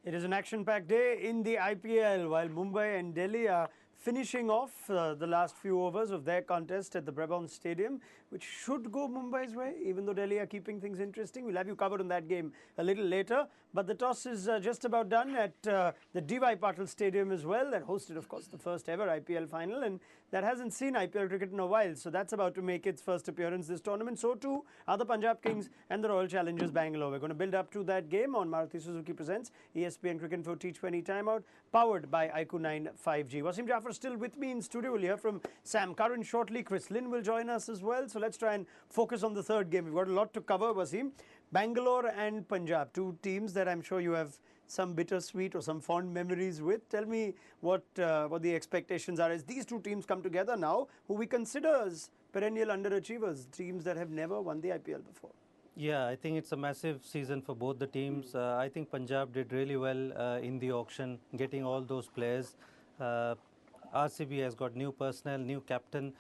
It is an action-packed day in the IPL while Mumbai and Delhi are finishing off the last few overs of their contest at the Brabant Stadium, which should go Mumbai's way, even though Delhi are keeping things interesting. We'll have you covered on that game a little later. But the toss is just about done at the D.Y. Patil Stadium as well, that hosted, of course, the first ever IPL final, and that hasn't seen IPL cricket in a while. So that's about to make its first appearance this tournament. So too are the Punjab Kings and the Royal Challengers Bangalore. We're going to build up to that game on Maruti Suzuki Presents ESPN Cricket Info T20 Timeout, powered by IQ 9 5G. Wasim Jaffer still with me in studio. We'll hear from Sam Curran shortly. Lynn will join us as well. So let's try and focus on the third game. We've got a lot to cover, Wasim. Bangalore and Punjab, two teams that I'm sure you have some bittersweet or some fond memories with. Tell me what the expectations are as these two teams come together now, who we consider as perennial underachievers, teams that have never won the IPL before. Yeah, I think it's a massive season for both the teams. I think Punjab did really well in the auction, getting all those players. RCB has got new personnel, new captain,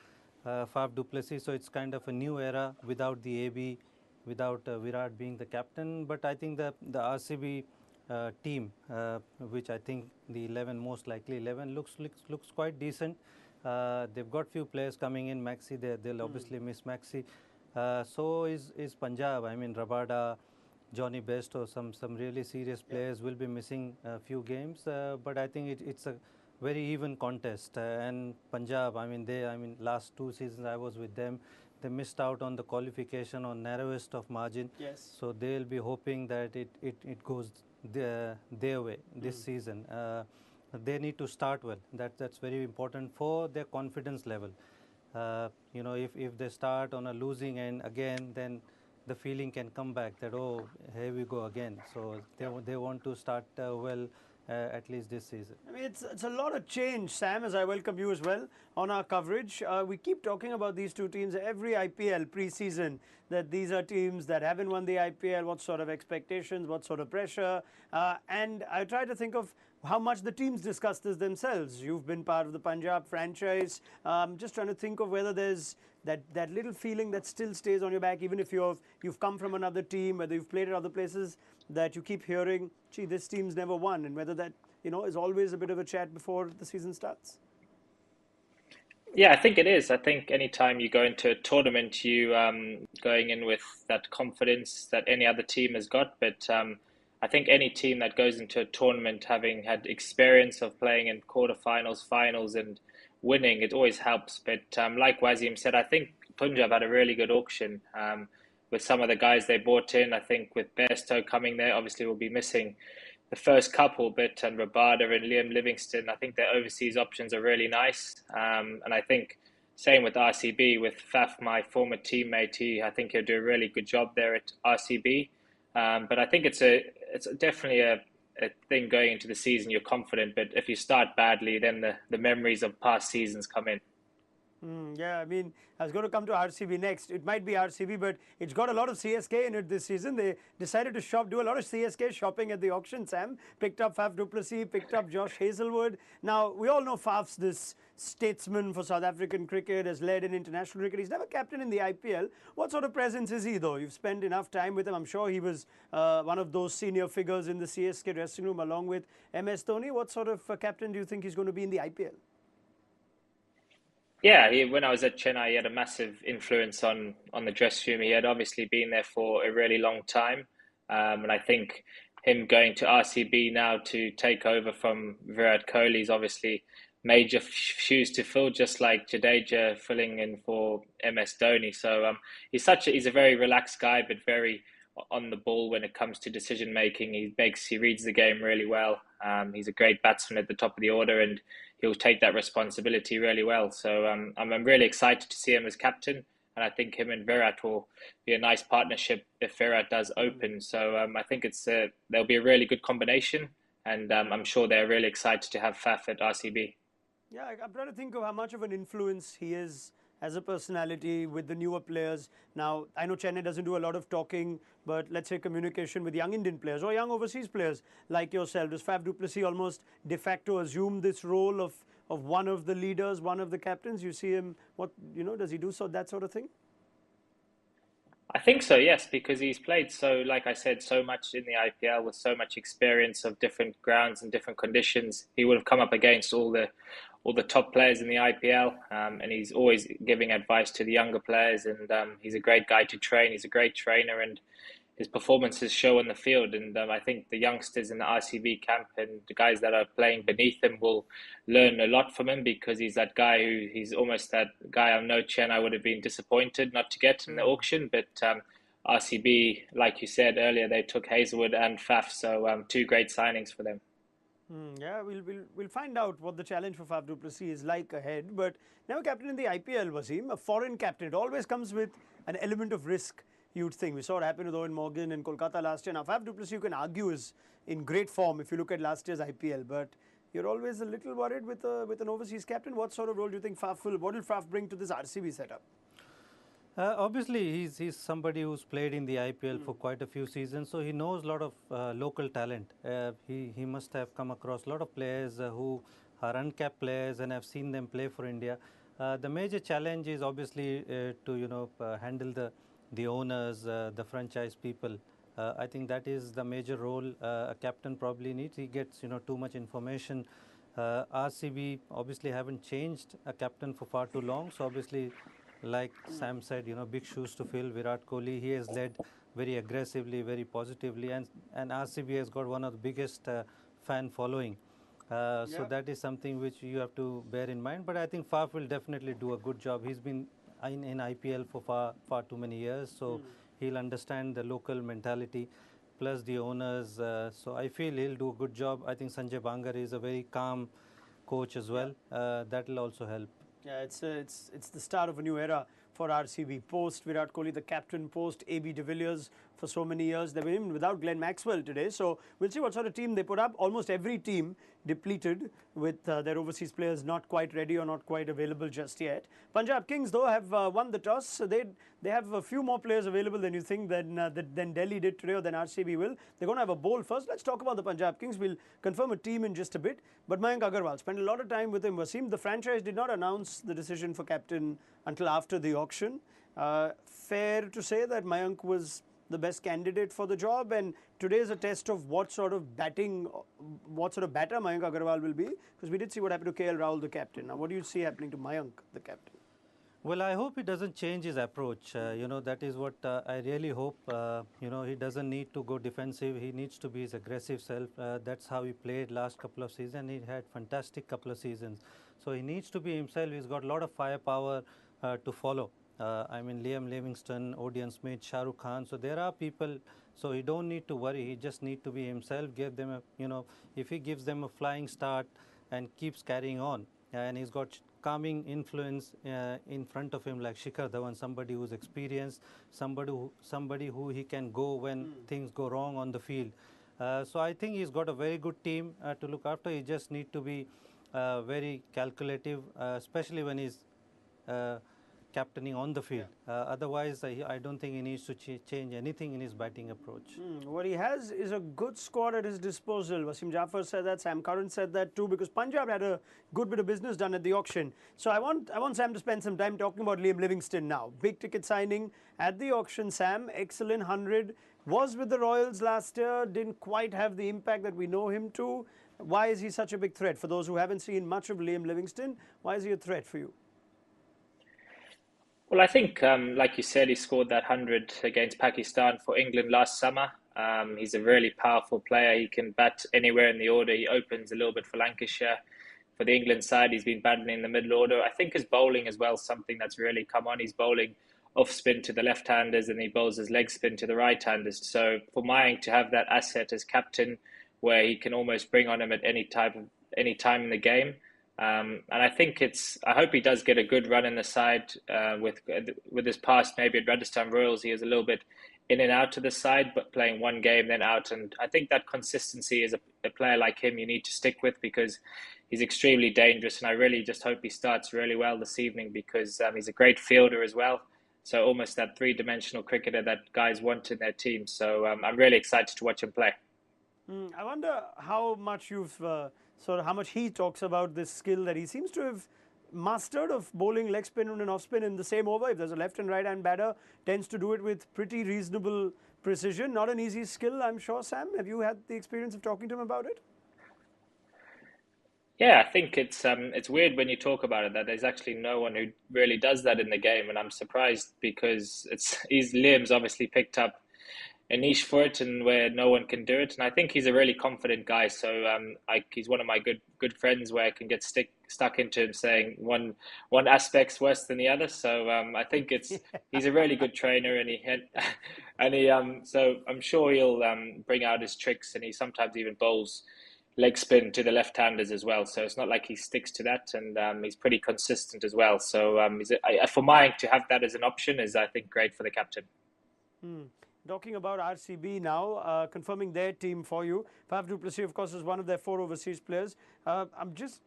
Faf du Plessis, so it's kind of a new era without the AB, without Virat being the captain. But I think the RCB team, which I think the 11, most likely 11, looks quite decent. They've got few players coming in. Maxi, they'll obviously miss Maxi. So is Punjab. I mean, Rabada, Johnny Best, or some really serious players will be missing a few games. But I think it's a very even contest. And Punjab, last 2 seasons I was with them. They missed out on the qualification on narrowest of margin. Yes. So they'll be hoping that it goes their way this season. They need to start well. That's very important for their confidence level. If they start on a losing end again, then the feeling can come back that, oh, here we go again. So they want to start well at least this season. I mean, it's a lot of change, Sam, as I welcome you as well on our coverage. We keep talking about these two teams every IPL preseason, that these are teams that haven't won the IPL, what sort of expectations, what sort of pressure. And I try to think of how much the teams discuss this themselves. You've been part of the Punjab franchise. Just trying to think of whether there's that little feeling that still stays on your back, even if you've come from another team, whether you've played at other places, that you keep hearing, gee, this team's never won, and whether that, is always a bit of a chat before the season starts. Yeah, I think it is. I think anytime you go into a tournament, you going in with that confidence that any other team has got. But I think any team that goes into a tournament having had experience of playing in quarterfinals, finals, and winning, it always helps. But like Wasim said, I think Punjab had a really good auction with some of the guys they brought in. I think with Bairstow coming there, obviously we'll be missing the first couple, but Rabada and Livingstone, I think their overseas options are really nice. And I think same with RCB, with Faf, my former teammate, I think he'll do a really good job there at RCB. But I think it's definitely a thing going into the season. You're confident, but if you start badly, then the memories of past seasons come in. Yeah, I mean, I was going to come to RCB next. It might be RCB, but it's got a lot of CSK in it this season. They decided to do a lot of CSK shopping at the auction, Sam. Picked up Faf du Plessis, picked up Josh Hazlewood. Now, we all know Faf's this statesman for South African cricket, has led in international cricket. He's never captain in the IPL. What sort of presence is he, though? You've spent enough time with him. I'm sure he was one of those senior figures in the CSK dressing room along with MS Dhoni. What sort of captain do you think he's going to be in the IPL? Yeah, when I was at Chennai, he had a massive influence on the dressing room. He had obviously been there for a really long time. And I think him going to RCB now to take over from Virat Kohli is obviously major shoes to fill, just like Jadeja filling in for MS Dhoni. So he's a very relaxed guy, but very on the ball when it comes to decision making. He reads the game really well. He's a great batsman at the top of the order, and he'll take that responsibility really well. So I'm really excited to see him as captain, and I think him and Virat will be a nice partnership if Virat does open. So I think there'll be a really good combination, and I'm sure they're really excited to have Faf at RCB. Yeah, I'm trying to think of how much of an influence he is as a personality with the newer players. Now, I know Chennai doesn't do a lot of talking, but let's say communication with young Indian players or young overseas players like yourself. Does Faf du Plessis almost de facto assume this role of one of the leaders, one of the captains? You see him, does he do that sort of thing? I think so, yes, because he's played so, like I said, so much in the IPL with so much experience of different grounds and different conditions. He would have come up against all the top players in the IPL, and he's always giving advice to the younger players. And he's a great guy to train. He's a great trainer, and his performances show on the field. And I think the youngsters in the RCB camp and the guys that are playing beneath him will learn a lot from him, because he's that guy he's almost that guy on no Chen I would have been disappointed not to get in the auction. But RCB, like you said earlier, they took Hazelwood and Faf, so two great signings for them. Yeah, we'll find out what the challenge for Faf du Plessis is like ahead. But now captain in the IPL, Wasim, a foreign captain, it always comes with an element of risk, you'd think. We saw it happen with Owen Morgan in Kolkata last year. Now, Faf du Plessis, you can argue, is in great form if you look at last year's IPL. But you're always a little worried with an overseas captain. What sort of role do you think Faf will, what will Faf bring to this RCB setup? Obviously, he's somebody who's played in the IPL for quite a few seasons, so he knows a lot of local talent. He must have come across a lot of players who are uncapped players, and have seen them play for India. The major challenge is obviously to handle the owners, the franchise people. I think that is the major role a captain probably needs. He gets too much information. RCB obviously haven't changed a captain for far too long, so obviously, like Sam said, big shoes to fill. Virat Kohli, he has led very aggressively, very positively, and RCB has got one of the biggest fan following. So that is something which you have to bear in mind. But I think Faf will definitely do a good job. He's been in IPL for far too many years, so he'll understand the local mentality, plus the owners. So I feel he'll do a good job. I think Sanjay Bangar is a very calm coach as well. That will also help. Yeah, it's the start of a new era for RCB. Post Virat Kohli, the captain, post AB de Villiers for so many years. They were even without Glenn Maxwell today. So we'll see what sort of team they put up. Almost every team depleted, with their overseas players not quite ready or not quite available just yet. Punjab Kings, though, have won the toss. So they have a few more players available than you think than Delhi did today, or than RCB will. They're going to have a bowl first. Let's talk about the Punjab Kings. We'll confirm a team in just a bit. But Mayank Agarwal, spent a lot of time with him. Wasim, the franchise did not announce the decision for captain until after the auction. Fair to say that Mayank was the best candidate for the job, and today is a test of what sort of batter Mayank Agarwal will be, because we did see what happened to KL Rahul, the captain. Now, what do you see happening to Mayank, the captain? Well, I hope he doesn't change his approach. That is what I really hope. He doesn't need to go defensive. He needs to be his aggressive self. That's how he played last couple of seasons. He had fantastic couple of seasons. So he needs to be himself. He's got a lot of firepower to follow. Liam Livingstone, Odean Smith, Shah Rukh Khan. So there are people. So he don't need to worry. He just need to be himself. Give them if he gives them a flying start and keeps carrying on, and he's got calming influence in front of him like Shikhar Dhawan, somebody who's experienced, somebody who he can go when things go wrong on the field. So I think he's got a very good team to look after. He just need to be very calculative, especially when he's captaining on the field. Otherwise, I don't think he needs to change anything in his batting approach. What he has is a good squad at his disposal. Wasim Jaffer said that, Sam Curran said that too, because Punjab had a good bit of business done at the auction. So I want Sam to spend some time talking about Liam Livingstone now. Big ticket signing at the auction, Sam. Excellent 100. Was with the Royals last year. Didn't quite have the impact that we know him to. Why is he such a big threat? For those who haven't seen much of Liam Livingstone, why is he a threat for you? Well, I think, like you said, he scored that 100 against Pakistan for England last summer. He's a really powerful player. He can bat anywhere in the order. He opens a little bit for Lancashire. For the England side, he's been batting in the middle order. I think his bowling as well, something that's really come on. He's bowling off spin to the left-handers, and he bowls his leg spin to the right-handers. So for Mayank to have that asset as captain, where he can almost bring on him at any time in the game. And I think I hope he does get a good run in the side with his past. Maybe at Rajasthan Royals, he is a little bit in and out to the side, but playing one game, then out. And I think that consistency is a player like him you need to stick with, because he's extremely dangerous. And I really just hope he starts really well this evening, because he's a great fielder as well. So almost that three-dimensional cricketer that guys want in their team. So I'm really excited to watch him play. I wonder how much how much he talks about this skill that he seems to have mastered of bowling leg spin and off spin in the same over. If there's a left and right hand batter, tends to do it with pretty reasonable precision. Not an easy skill, I'm sure. Sam, have you had the experience of talking to him about it? Yeah, I think it's weird when you talk about it that there's actually no one who really does that in the game, and I'm surprised because Liam's obviously picked up a niche for it and where no one can do it. And I think he's a really confident guy. So he's one of my good friends where I can get stuck into him saying one aspect's worse than the other. So I think he's a really good trainer, and he so I'm sure he'll bring out his tricks, and he sometimes even bowls leg spin to the left-handers as well. So it's not like he sticks to that, and he's pretty consistent as well. So for Mayank to have that as an option is, I think, great for the captain. Talking about RCB now, confirming their team for you. Faf du Plessis, of course, is one of their 4 overseas players. I'm just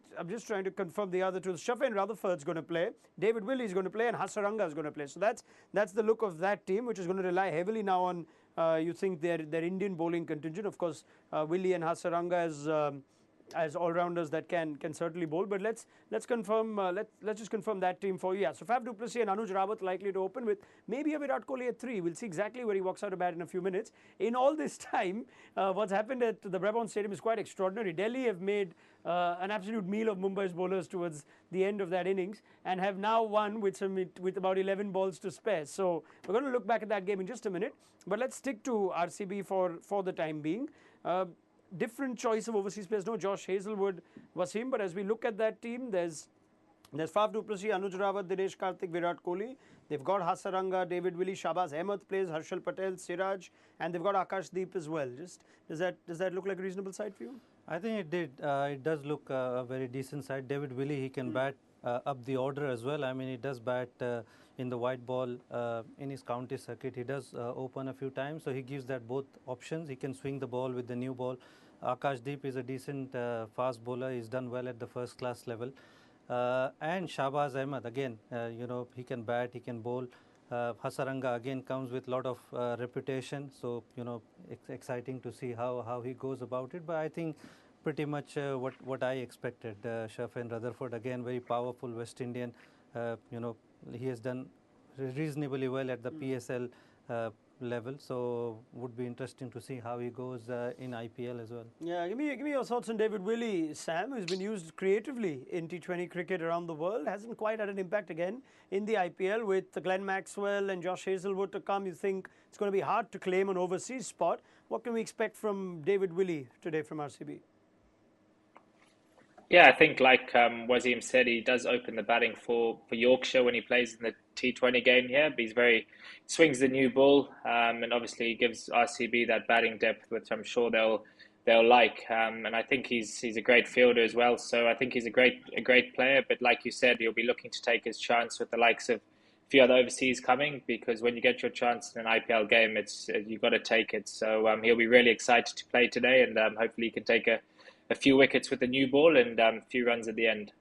trying to confirm the other two. Jaffer and Rutherford's going to play. David Willey is going to play, and Hasaranga is going to play. So that's the look of that team, which is going to rely heavily now on you think their Indian bowling contingent. Of course, Willey and Hasaranga as all-rounders that can certainly bowl. But let's confirm. Let's just confirm that team for you. Yeah. So Faf du Plessis and Anuj Rawat likely to open with maybe a Virat Kohli at 3. We'll see exactly where he walks out of bat in a few minutes. In all this time, what's happened at the Brabant Stadium is quite extraordinary. Delhi have made an absolute meal of Mumbai's bowlers towards the end of that innings and have now won with about 11 balls to spare. So we're going to look back at that game in just a minute. But let's stick to RCB for the time being. Different choice of overseas players. No Josh Hazlewood, Wasim. But as we look at that team, there's Faf du Plessis, Anuj Rawat, Dinesh Karthik, Virat Kohli. They've got Hasaranga, David Willey, Shahbaz Ahmed plays, Harshal Patel, Siraj, and they've got Akashdeep as well. Just does that look like a reasonable side for you? I think it did. It does look a very decent side. David Willey, he can bat up the order as well. I mean, he does bat in the white ball in his county circuit. He does open a few times, so he gives that both options. He can swing the ball with the new ball. Akashdeep is a decent fast bowler. He's done well at the first class level. And Shahbaz Ahmed, again, he can bat, he can bowl. Hasaranga again comes with a lot of reputation, so exciting to see how he goes about it. But I think pretty much what I expected. Jaffer and Rutherford, again, very powerful West Indian. He has done reasonably well at the PSL level, so would be interesting to see how he goes in IPL as well. Yeah, give me your thoughts on David Willey, Sam, who's been used creatively in T20 cricket around the world. Hasn't quite had an impact again in the IPL with Glenn Maxwell and Josh Hazlewood to come. You think it's going to be hard to claim an overseas spot. What can we expect from David Willey today from RCB? Yeah, I think like Wasim said, he does open the batting for Yorkshire when he plays in the T20 game here. But swings the new ball, and obviously gives RCB that batting depth, which I'm sure they'll like. And I think he's a great fielder as well. So I think he's a great player. But like you said, he'll be looking to take his chance with the likes of a few other overseas coming, because when you get your chance in an IPL game, you've got to take it. So he'll be really excited to play today, and hopefully he can take a few wickets with the new ball and a few runs at the end.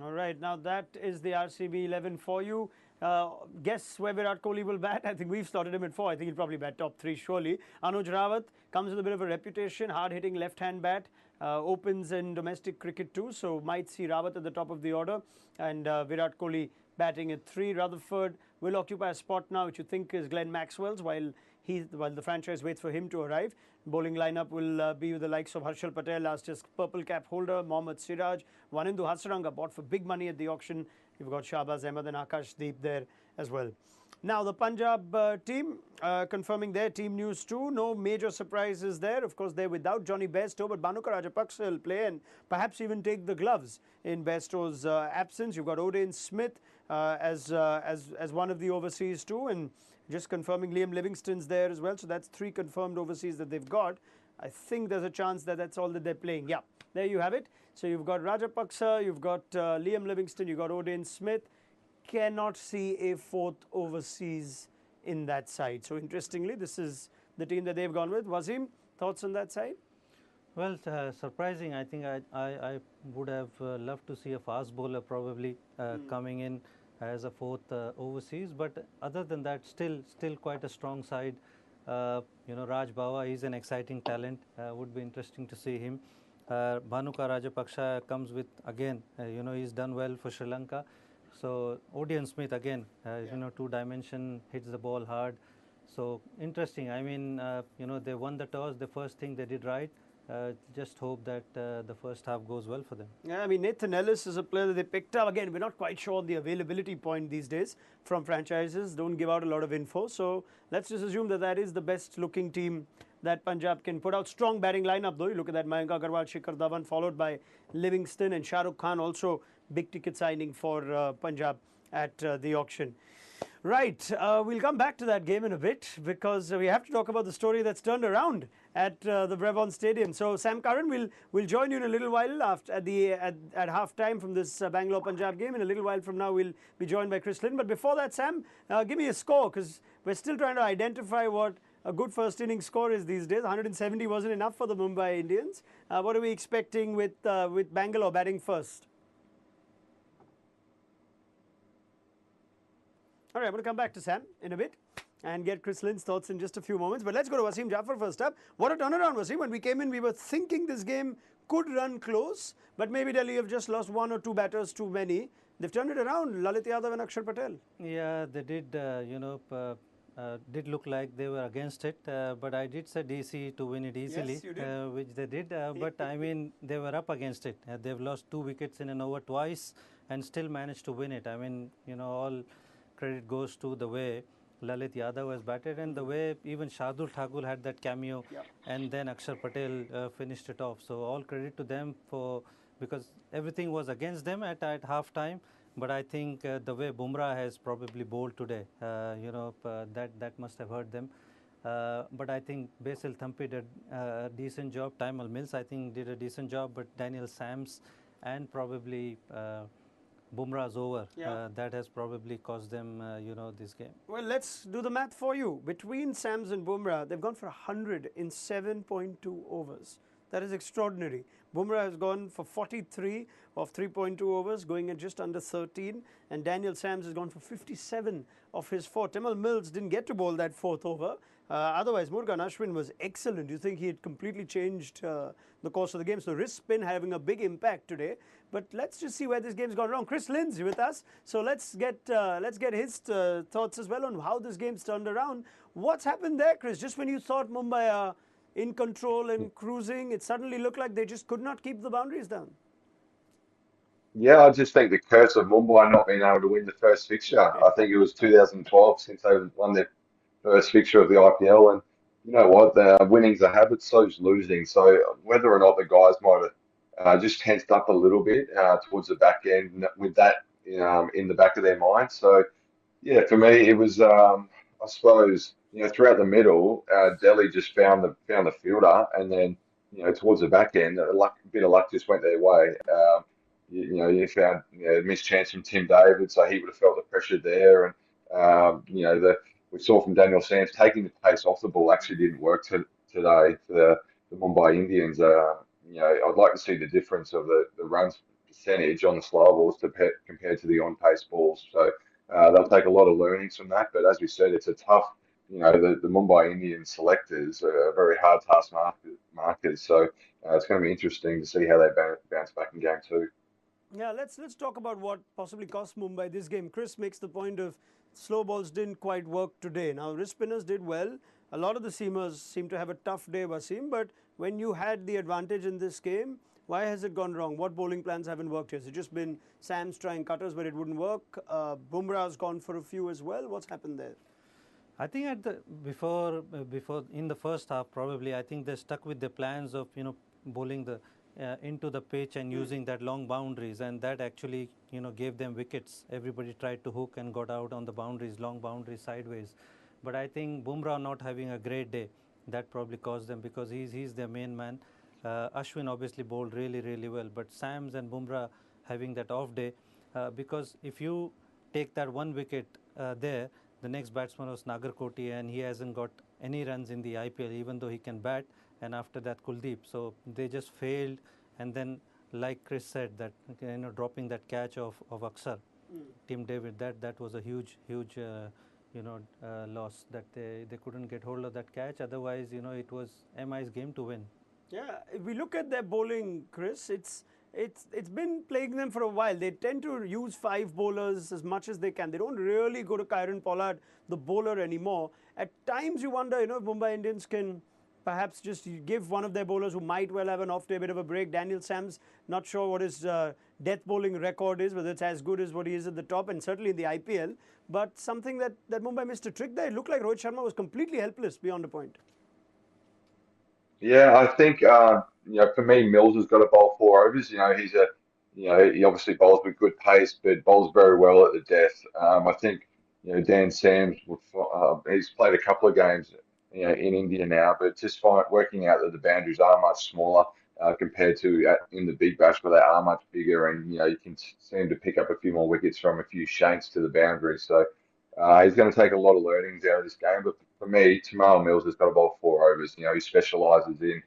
All right, now that is the RCB 11 for you. Guess where Virat Kohli will bat? I think we've slotted him at 4. I think he'll probably bat top 3 surely. Anuj Rawat comes with a bit of a reputation, hard-hitting left-hand bat, opens in domestic cricket too, so might see Rawat at the top of the order, and Virat Kohli batting at 3. Rutherford will occupy a spot now, which you think is Glenn Maxwell's, while the franchise waits for him to arrive. Bowling lineup will be with the likes of Harshal Patel, last year's purple cap holder, Mohammad Siraj, Wanindu Hasaranga, bought for big money at the auction. You've got Shahbaz Ahmed and Akashdeep there as well. Now the Punjab team confirming their team news too. No major surprises there. Of course, they're without Johnny Bairstow, but Bhanuka Rajapaksa will play and perhaps even take the gloves in Bairstow's absence. You've got Odean Smith as one of the overseas too, and just confirming Liam Livingstone's there as well. So that's 3 confirmed overseas that they've got. I think there's a chance that that's all that they're playing. Yeah, there you have it. So you've got Rajapaksa, you've got Liam Livingstone, you've got Odean Smith. Cannot see a 4th overseas in that side. So interestingly, this is the team that they've gone with. Wasim, thoughts on that side? Well, surprising. I think I would have loved to see a fast bowler probably coming in as a 4th overseas, but other than that, still quite a strong side. Raj Bawa is an exciting talent. Would be interesting to see him. Bhanuka Rajapaksa comes with again, he's done well for Sri Lanka. So Odean Smith again, 2-dimension, hits the ball hard. So interesting. I mean, they won the toss. The first thing they did right. Just hope that the first half goes well for them. Yeah, I mean, Nathan Ellis is a player that they picked up. Again, we're not quite sure on the availability point these days from franchises. Don't give out a lot of info. So let's just assume that that is the best looking team that Punjab can put out. Strong batting lineup though. You look at that, Mayank Agarwal, Shikhar Dhawan, followed by Livingstone and Shah Rukh Khan, also big ticket signing for Punjab at the auction. Right, we'll come back to that game in a bit because we have to talk about the story that's turned around at the Brabant Stadium. So Sam Curran will join you in a little while at half time from this Bangalore Punjab game. In a little while from now, we'll be joined by Chris Lynn. But before that, Sam, give me a score because we're still trying to identify what a good first inning score is these days. 170 wasn't enough for the Mumbai Indians. What are we expecting with Bangalore batting first? All right, I'm going to come back to Sam in a bit and get Chris Lynn's thoughts in just a few moments. But let's go to Wasim Jaffer first up. What a turnaround, Wasim. When we came in, we were thinking this game could run close, but maybe Delhi have just lost one or two batters too many. They've turned it around, Lalit Yadav and Akshar Patel. Yeah, they did, did look like they were against it, but I did say DC to win it easily, Yes, you did. which they did, but I mean, they were up against it. They've lost 2 wickets in an over twice and still managed to win it. I mean, all credit goes to the way Lalit Yadav has batted and the way even Shardul Thakur had that cameo, and then Akshar Patel finished it off. So all credit to them because everything was against them at half time. But I think the way Bumrah has probably bowled today, that must have hurt them. But I think Basil Thampi did a decent job. Tymal Mills, I think, did a decent job. But Daniel Sams and probably Bumrah's over, that has probably cost them, this game. Well, let's do the math for you. Between Sams and Bumrah, they've gone for 100 in 7.2 overs. That is extraordinary. Bumrah has gone for 43 of 3.2 overs, going at just under 13. And Daniel Sams has gone for 57 of his 4. Tymal Mills didn't get to bowl that 4th over. Otherwise, Murugan Ashwin was excellent. You think he had completely changed the course of the game. So wrist spin having a big impact today. But let's just see where this game's gone wrong. Chris Lynn's with us. So let's get his thoughts as well on how this game's turned around. What's happened there, Chris? Just when you thought Mumbai are in control and cruising, it suddenly looked like they just could not keep the boundaries down. Yeah, I just think the curse of Mumbai not being able to win the first fixture. I think it was 2012 since they won their first fixture of the IPL, and you know what? The winning's a habit, so's losing. So whether or not the guys might have just tensed up a little bit towards the back end with that in the back of their mind. So yeah, for me, it was I suppose throughout the middle, Delhi just found the fielder, and then towards the back end, a bit of luck just went their way. You found a missed chance from Tim David, so he would have felt the pressure there, and we saw from Daniel Sams taking the pace off the ball actually didn't work today for the Mumbai Indians. I'd like to see the difference of the runs percentage on the slow balls compared to the on-pace balls. So they'll take a lot of learnings from that. But as we said, it's a tough, the Mumbai Indian selectors are very hard task markers. So it's going to be interesting to see how they bounce back in game 2. Yeah, let's talk about what possibly cost Mumbai this game. Chris makes the point of slow balls didn't quite work today. Now, wrist spinners did well. A lot of the seamers seem to have a tough day, Wasim. But when you had the advantage in this game, why has it gone wrong? What bowling plans haven't worked here? Has it just been Sam's trying cutters, but it wouldn't work? Bumrah's gone for a few as well. What's happened there? I think before in the first half, probably I think they stuck with the plans of bowling into the pitch and using that long boundaries, and that actually gave them wickets. Everybody tried to hook and got out on the boundaries, long boundaries sideways. But I think Bumrah not having a great day, that probably caused them, because he's their main man. Ashwin obviously bowled really well, but Sams and Bumrah having that off day, because if you take that 1 wicket there, the next batsman was Nagarkoti, and he hasn't got any runs in the IPL, even though he can bat. And after that, Kuldeep. So they just failed. And then, like Chris said, that dropping that catch of Akshar, Tim David, that was a huge loss, that they couldn't get hold of that catch. Otherwise, it was MI's game to win. Yeah, if we look at their bowling, Chris, it's been plaguing them for a while. They tend to use 5 bowlers as much as they can. They don't really go to Kieron Pollard, the bowler, anymore. At times, you wonder, if Mumbai Indians can perhaps just give one of their bowlers who might well have an off day a bit of a break. Daniel Sams, not sure what his death bowling record is, whether it's as good as what he is at the top, and certainly in the IPL. But something that Mumbai missed a trick there. It looked like Rohit Sharma was completely helpless beyond a point. Yeah, I think for me, Mills has got to bowl 4 overs. He obviously bowls with good pace, but bowls very well at the death. I think Dan Sams he's played a couple of games in India now, but just working out that the boundaries are much smaller compared to in the Big Bash where they are much bigger, and you can seem to pick up a few more wickets from a few shanks to the boundary. So he's going to take a lot of learnings out of this game, but for me, Jamal Mills has got to bowl 4 overs. He specialises in,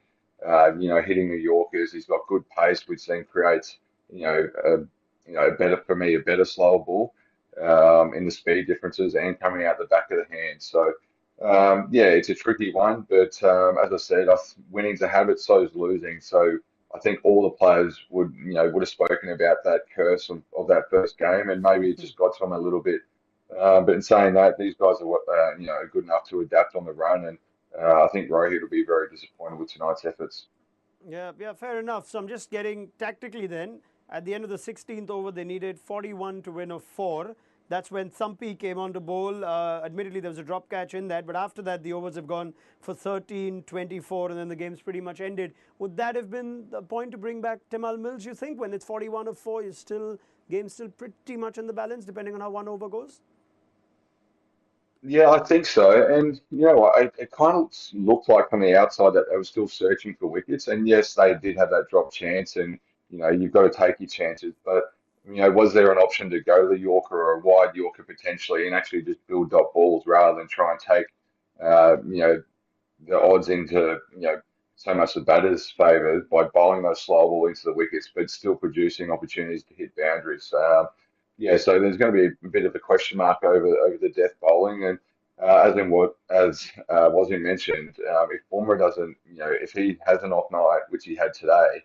hitting the Yorkers. He's got good pace, which then creates, a better slower ball in the speed differences and coming out the back of the hand. So, yeah, it's a tricky one, but as I said, winning's a habit, so is losing. So I think all the players would have spoken about that curse of that first game, and maybe it just got to them a little bit but in saying that, these guys are good enough to adapt on the run, and I think Rohit will be very disappointed with tonight's efforts. Yeah, fair enough. So I'm just getting tactically then. At the end of the 16th over, they needed 41 to win of 4. That's when Thampi came on to bowl. Admittedly, there was a drop catch in that, but after that, the overs have gone for 13, 24, and then the game's pretty much ended. Would that have been the point to bring back Timal Mills, you think, when it's 41 of 4, game's still pretty much in the balance, depending on how one over goes? Yeah, I think so. And you know what? It kind of looked like from the outside that they were still searching for wickets. And yes, they did have that drop chance, and you've got to take your chances. But was there an option to go to the Yorker or a wide Yorker potentially, and actually just build dot balls rather than try and take, uh, you know, the odds into so much the batter's favour by bowling those slow ball into the wickets, but still producing opportunities to hit boundaries. Yeah, so there's going to be a bit of a question mark over the death bowling, and as Wasim mentioned, if Bumrah doesn't, if he has an off night, which he had today,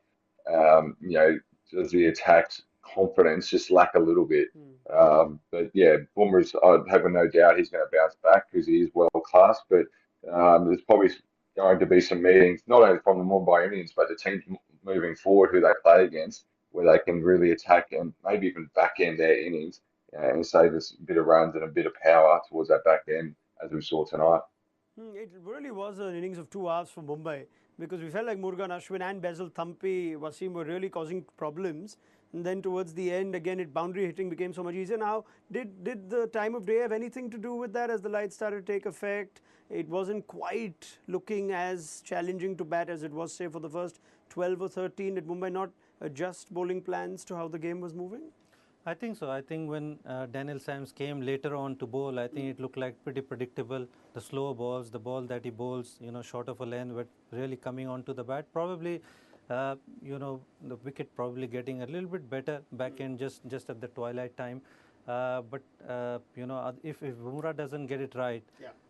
does the attack's confidence just lack a little bit? But yeah, Bumrah's, I have no doubt he's going to bounce back because he is world class, but there's probably going to be some meetings, not only from the Mumbai Indians, but the teams moving forward who they play against, where they can really attack and maybe even back end their innings and save us a bit of runs and a bit of power towards that back end, as we saw tonight. It really was an innings of 2 hours for Mumbai because we felt like Murugan Ashwin and Basil Thampi, Wasim were really causing problems. And then towards the end, again, boundary hitting became so much easier. Now, did the time of day have anything to do with that as the lights started to take effect? It wasn't quite looking as challenging to bat as it was, say, for the first 12 or 13. Did Mumbai not adjust bowling plans to how the game was moving? I think so. I think when Daniel Sams came later on to bowl, I think it looked like pretty predictable. The slower balls, the ball that he bowls, short of a length, but really coming onto the bat. Probably, the wicket probably getting a little bit better back end just at the twilight time. If Bumrah doesn't get it right,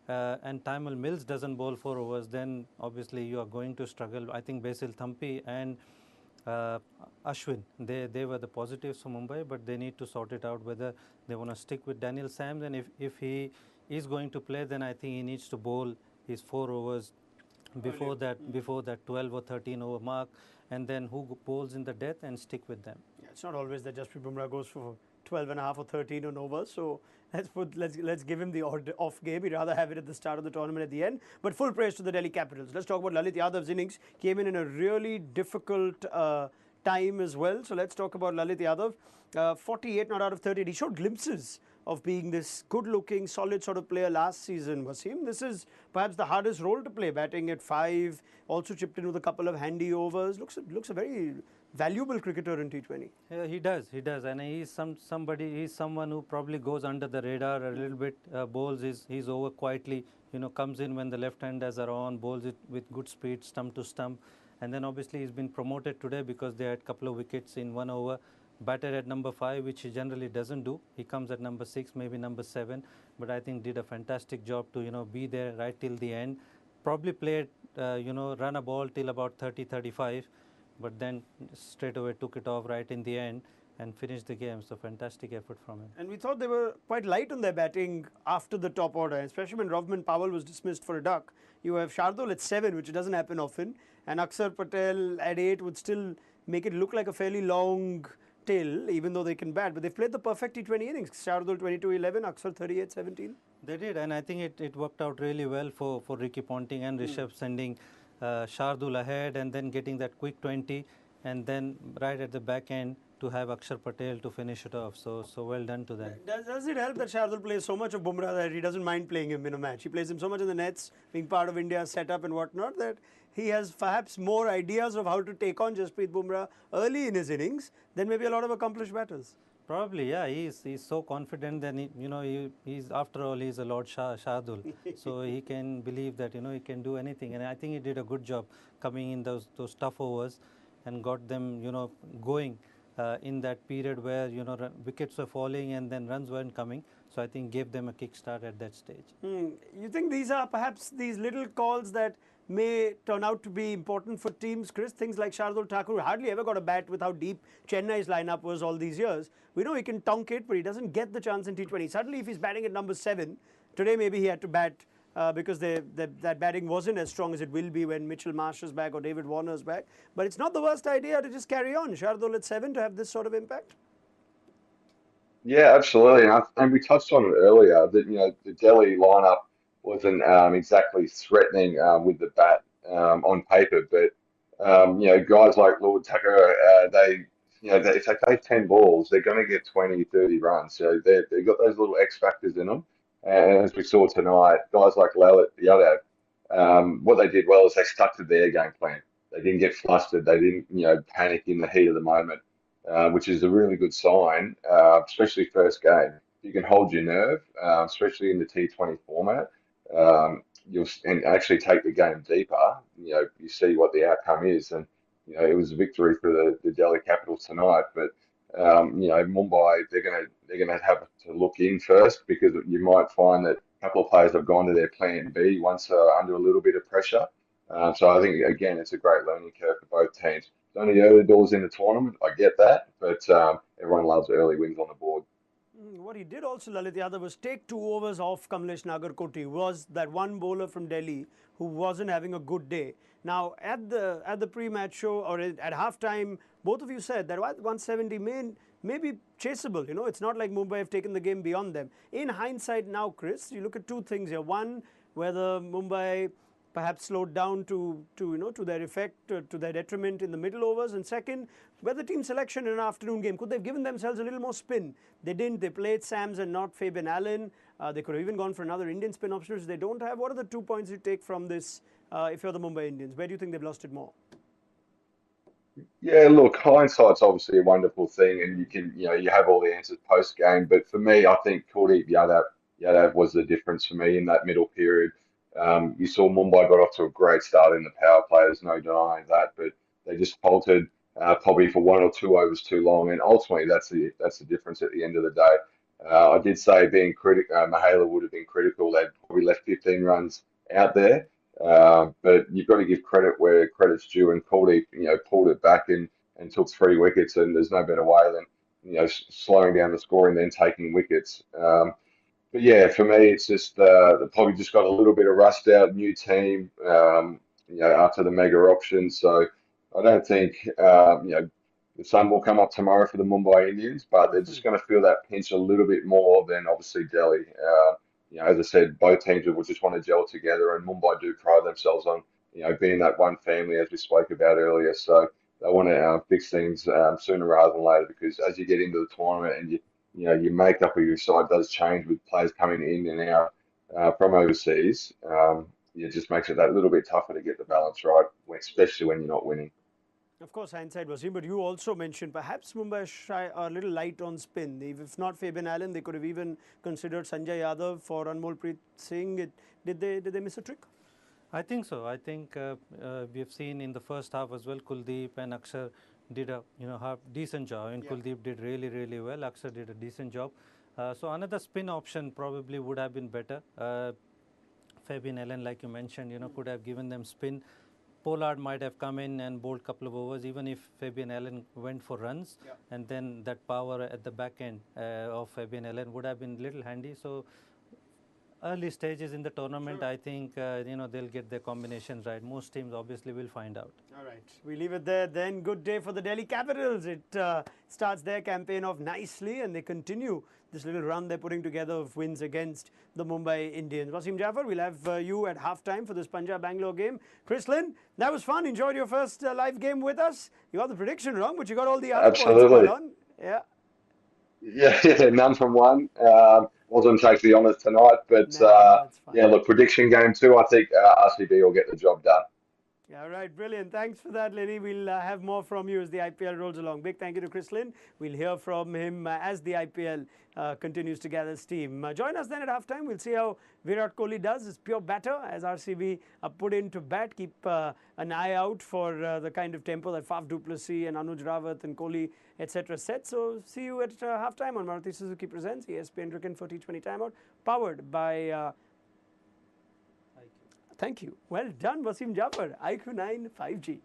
and Timal Mills doesn't bowl 4 overs, then obviously you are going to struggle. I think Basil Thampi and Ashwin, they were the positives for Mumbai, but they need to sort it out whether they want to stick with Daniel Sams, and if he is going to play, then I think he needs to bowl his 4 overs before that 12 or 13 over mark, and then who bowls in the death and stick with them. Yeah, it's not always that Jasprit Bumrah goes for 12 and a half or 13 on overs. So let's give him the off game. He'd rather have it at the start of the tournament at the end. But full praise to the Delhi Capitals. Let's talk about Lalit Yadav's innings. Came in a really difficult time as well. So let's talk about Lalit Yadav. 48 not out of 30. He showed glimpses of being this good-looking, solid sort of player last season, Wasim. This is perhaps the hardest role to play, batting at 5, also chipped in with a couple of handy overs. Looks a very valuable cricketer in T20. Yeah, he does, and he's someone who probably goes under the radar a little bit. Bowls he's over quietly, comes in when the left-handers are on, bowls it with good speed, stump to stump, and then obviously he's been promoted today because they had a couple of wickets in 1 over. Batted at number 5, which he generally doesn't do. He comes at number 6, maybe number 7, but I think did a fantastic job to be there right till the end. probably played, run a ball till about 30, 35, but then straight away took it off right in the end and finished the game. So fantastic effort from him. And we thought they were quite light on their batting after the top order, especially when Rovman Powell was dismissed for a duck. You have Shardul at 7, which doesn't happen often, and Akshar Patel at 8 would still make it look like a fairly long tail, even though they can bat. But they've played the perfect T20 innings. Shardul 22-11, Akshar 38-17. They did, and I think it worked out really well for Ricky Ponting and Rishabh, sending Shardul ahead and then getting that quick 20, and then right at the back end to have Akshar Patel to finish it off. So well done to them. Does it help that Shardul plays so much of Bumrah that he doesn't mind playing him in a match? He plays him so much in the nets, being part of India's setup and whatnot, that he has perhaps more ideas of how to take on Jasprit Bumrah early in his innings than maybe a lot of accomplished batters. Probably, yeah. He's so confident that he's after all he's a Lord Shardul, so he can believe that he can do anything. And I think he did a good job coming in those tough overs and got them going in that period where wickets were falling and then runs weren't coming. So I think gave them a kickstart at that stage. You think these are perhaps these little calls that may turn out to be important for teams, Chris? Things like Shardul Thakur hardly ever got a bat with how deep Chennai's lineup was all these years. We know he can tonk it, but he doesn't get the chance in T20. Suddenly, if he's batting at number 7, today maybe he had to bat because that batting wasn't as strong as it will be when Mitchell Marsh is back or David Warner's back. But it's not the worst idea to just carry on. Shardul at 7 to have this sort of impact. Yeah, absolutely. And we touched on it earlier that the Delhi lineup wasn't exactly threatening with the bat on paper, but guys like Lord Tucker, if they take 10 balls, they're going to get 20, 30 runs. So they've got those little X factors in them. And as we saw tonight, guys like Lalit Yadav, what they did well is they stuck to their game plan. They didn't get flustered. They didn't panic in the heat of the moment, which is a really good sign, especially first game. You can hold your nerve, especially in the T20 format. And actually take the game deeper. You see what the outcome is, and it was a victory for the Delhi Capitals tonight. But Mumbai, they're gonna have to look in first, because you might find that a couple of players have gone to their plan B once under a little bit of pressure. So I think again it's a great learning curve for both teams. It's only early doors in the tournament, I get that, but everyone loves early wins on the board. What he did also, Lalit Yadav, was take 2 overs off Kamlesh Nagarkoti. Was that one bowler from Delhi who wasn't having a good day. Now, at the pre-match show or at halftime, both of you said that 170 may be chaseable. It's not like Mumbai have taken the game beyond them. In hindsight now, Chris, you look at 2 things here. One, whether Mumbai perhaps slowed down to their effect, to their detriment in the middle overs. And second, whether team selection in an afternoon game, could they have given themselves a little more spin? They didn't. They played Sams and not Fabian Allen. They could have even gone for another Indian spin option, which they don't have. What are the 2 points you take from this if you're the Mumbai Indians? Where do you think they've lost it more? Yeah, look, hindsight's obviously a wonderful thing, and you have all the answers post game. But for me, I think Kuldeep Yadav was the difference for me in that middle period. You saw Mumbai got off to a great start in the power play. There's no denying that, but they just faltered probably for 1 or 2 overs too long, and ultimately that's the difference at the end of the day. I did say being critical, Mahela would have been critical. They'd probably left 15 runs out there, but you've got to give credit where credit's due, and Kuldeep, pulled it back and took 3 wickets, and there's no better way than slowing down the score and then taking wickets. But yeah, for me, it's just they probably just got a little bit of rust out, new team, after the mega option. So I don't think the sun will come up tomorrow for the Mumbai Indians, but they're just going to feel that pinch a little bit more than obviously Delhi. As I said, both teams will just want to gel together, and Mumbai do pride themselves on being that one family, as we spoke about earlier. So they want to fix things sooner rather than later, because as you get into the tournament and your makeup of your side does change with players coming in and out from overseas. It just makes it that little bit tougher to get the balance right, especially when you're not winning. Of course, hindsight, Wasim, but you also mentioned perhaps Mumbai are a little light on spin. If not Fabian Allen, they could have even considered Sanjay Yadav for Anmolpreet Singh. Did they miss a trick? I think so. I think we have seen in the first half as well, Kuldeep and Akshar did a decent job. And Kuldeep did really, really well. Akshar did a decent job. So another spin option probably would have been better. Fabian Allen, like you mentioned, could have given them spin. Pollard might have come in and bowled a couple of overs, even if Fabian Allen went for runs, and then that power at the back end of Fabian Allen would have been a little handy. So early stages in the tournament, I think they'll get their combinations right. Most teams obviously will find out. All right, we leave it there then. Good day for the Delhi Capitals. It starts their campaign off nicely, and they continue this little run they're putting together of wins against the Mumbai Indians. Wasim Jaffer, we'll have you at halftime for this Punjab-Bangalore game. Lynn, that was fun. Enjoyed your first live game with us. You got the prediction wrong, but you got all the other points spot on. Yeah. Yeah, none from one. Wasn't take the honours tonight, but that's fine. yeah, look, prediction game 2. I think RCB will get the job done. All right, brilliant. Thanks for that, Lenny. We'll have more from you as the IPL rolls along. Big thank you to Lynn. We'll hear from him as the IPL continues to gather steam. Join us then at halftime. We'll see how Virat Kohli does. It's pure batter as RCB are put into bat. Keep an eye out for the kind of tempo that Faf du Plessis and Anuj Rawat and Kohli, etc. set. So see you at halftime on Maruti Suzuki Presents ESPN Cricket for T20 Timeout, powered by... Thank you. Well done, Wasim Jaffer. IQ9 5G.